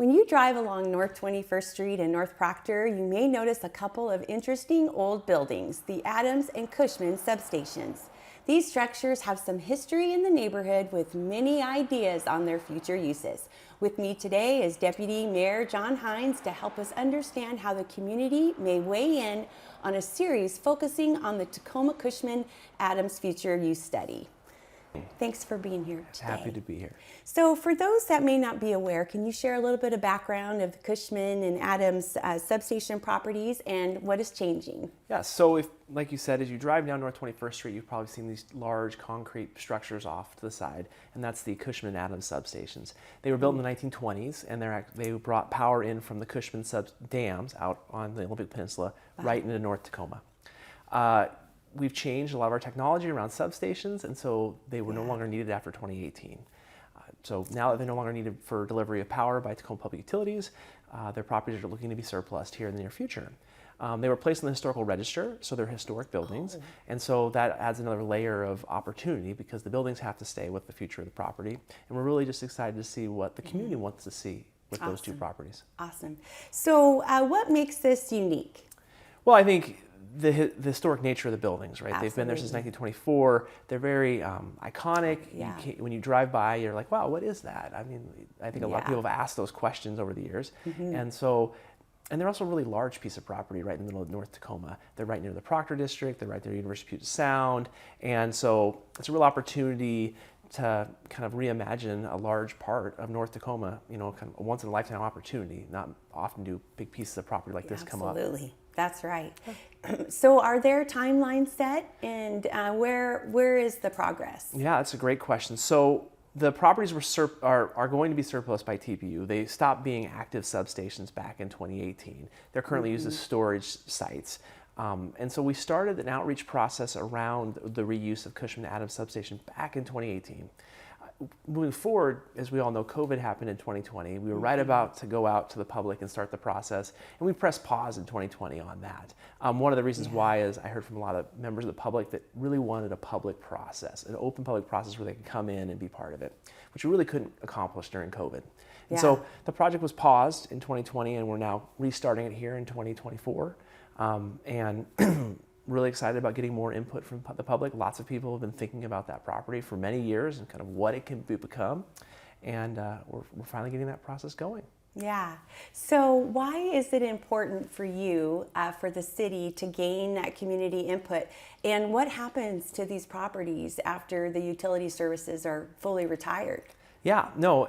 When you drive along North 21st Street and North Proctor, you may notice a couple of interesting old buildings, the Adams and Cushman substations. These structures have some history in the neighborhood with many ideas on their future uses. With me today is Deputy Mayor John Hines to help us understand how the community may weigh in on a series focusing on the Tacoma Cushman Adams future use study. Thanks for being here today. Happy to be here. So for those that may not be aware, can you share a little bit of background of the Cushman and Adams substation properties and what is changing? Yeah, so if, like you said, as you drive down North 21st Street, you've probably seen these large concrete structures off to the side, and that's the Cushman and Adams substations. They were built in the 1920s, and they brought power in from the Cushman dams out on the Olympic Peninsula right into North Tacoma. We've changed a lot of our technology around substations, and so they were no longer needed after 2018. So now that they're no longer needed for delivery of power by Tacoma Public Utilities, their properties are looking to be surplused here in the near future. They were placed in the historical register, so they're historic buildings, and so that adds another layer of opportunity because the buildings have to stay with the future of the property, and we're really just excited to see what the community wants to see with those two properties. Awesome. So what makes this unique? Well, I think the historic nature of the buildings, right? Absolutely. They've been there since 1924. They're very iconic. Yeah. When you drive by, you're like, wow, what is that? I mean, I think a lot of people have asked those questions over the years. And they're also a really large piece of property right in the middle of North Tacoma. They're right near the Proctor District. They're right near University of Puget Sound. And so it's a real opportunity to kind of reimagine a large part of North Tacoma, kind of a once in a lifetime opportunity. Not often do big pieces of property like this come up. Absolutely. That's right. So are there timelines set, and where is the progress? Yeah, that's a great question. So the properties are going to be surplus by TPU. They stopped being active substations back in 2018. They're currently used as storage sites. And so we started an outreach process around the reuse of Cushman Adams substation back in 2018. Moving forward, as we all know, COVID happened in 2020. We were right about to go out to the public and start the process, and we pressed pause in 2020 on that. One of the reasons why is I heard from a lot of members of the public that really wanted a public process, an open public process where they could come in and be part of it, which we really couldn't accomplish during COVID. And so the project was paused in 2020, and we're now restarting it here in 2024. And really excited about getting more input from the public. Lots of people have been thinking about that property for many years and kind of what it can become. And we're finally getting that process going. Yeah. So why is it important for you, for the city, to gain that community input? And what happens to these properties after the utility services are fully retired? Yeah, no,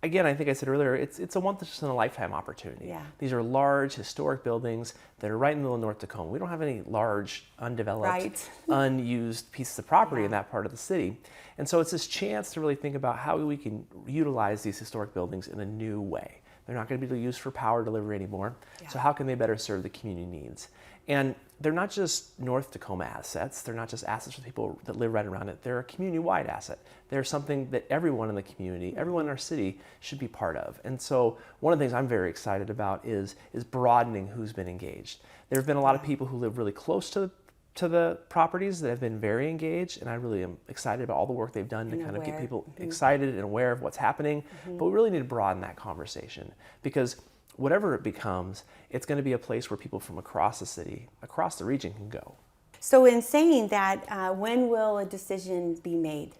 again, I think I said earlier, it's a once in a lifetime opportunity. Yeah. These are large historic buildings that are right in the middle of North Tacoma. We don't have any large, undeveloped, unused pieces of property in that part of the city. And so it's this chance to really think about how we can utilize these historic buildings in a new way. They're not going to be used for power delivery anymore. So how can they better serve the community needs? And they're not just North Tacoma assets. They're not just assets for people that live right around it. They're a community-wide asset. They're something that everyone in the community, everyone in our city should be part of. And so one of the things I'm very excited about is broadening who's been engaged. There have been a lot of people who live really close to the properties that have been very engaged, and I really am excited about all the work they've done to kind of get people excited and aware of what's happening. But we really need to broaden that conversation because whatever it becomes, it's going to be a place where people from across the city, across the region can go. So in saying that, when will a decision be made?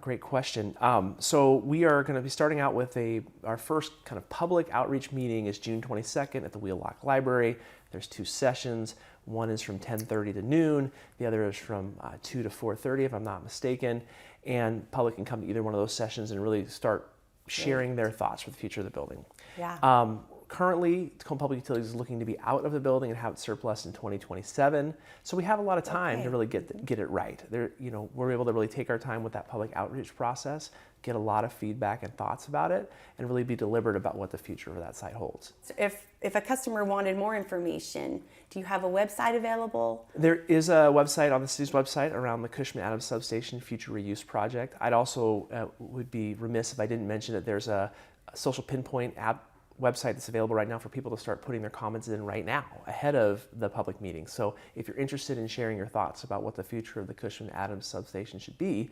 Great question. So we are going to be starting out with our first kind of public outreach meeting is June 22nd at the Wheelock Library. There's 2 sessions. One is from 10:30 to noon. The other is from 2 to 4:30, if I'm not mistaken. And public can come to either one of those sessions and really start sharing their thoughts for the future of the building. Yeah. Currently, Tacoma Public Utilities is looking to be out of the building and have it surplus in 2027. So we have a lot of time to really get it right. We're able to really take our time with that public outreach process, get a lot of feedback and thoughts about it, and really be deliberate about what the future of that site holds. So if a customer wanted more information, do you have a website available? There is a website on the city's website around the Cushman Adams Substation Future Reuse Project. I'd also would be remiss if I didn't mention that there's a social pinpoint app website that's available right now for people to start putting their comments in right now ahead of the public meeting. So if you're interested in sharing your thoughts about what the future of the Cushman Adams substation should be,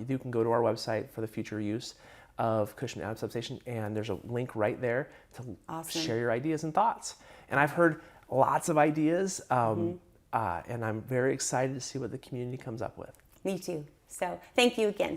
you can go to our website for the future use. of Cushman Adams Substation, and there's a link right there to Awesome. share your ideas and thoughts. And I've heard lots of ideas, and I'm very excited to see what the community comes up with. Me too. So thank you again.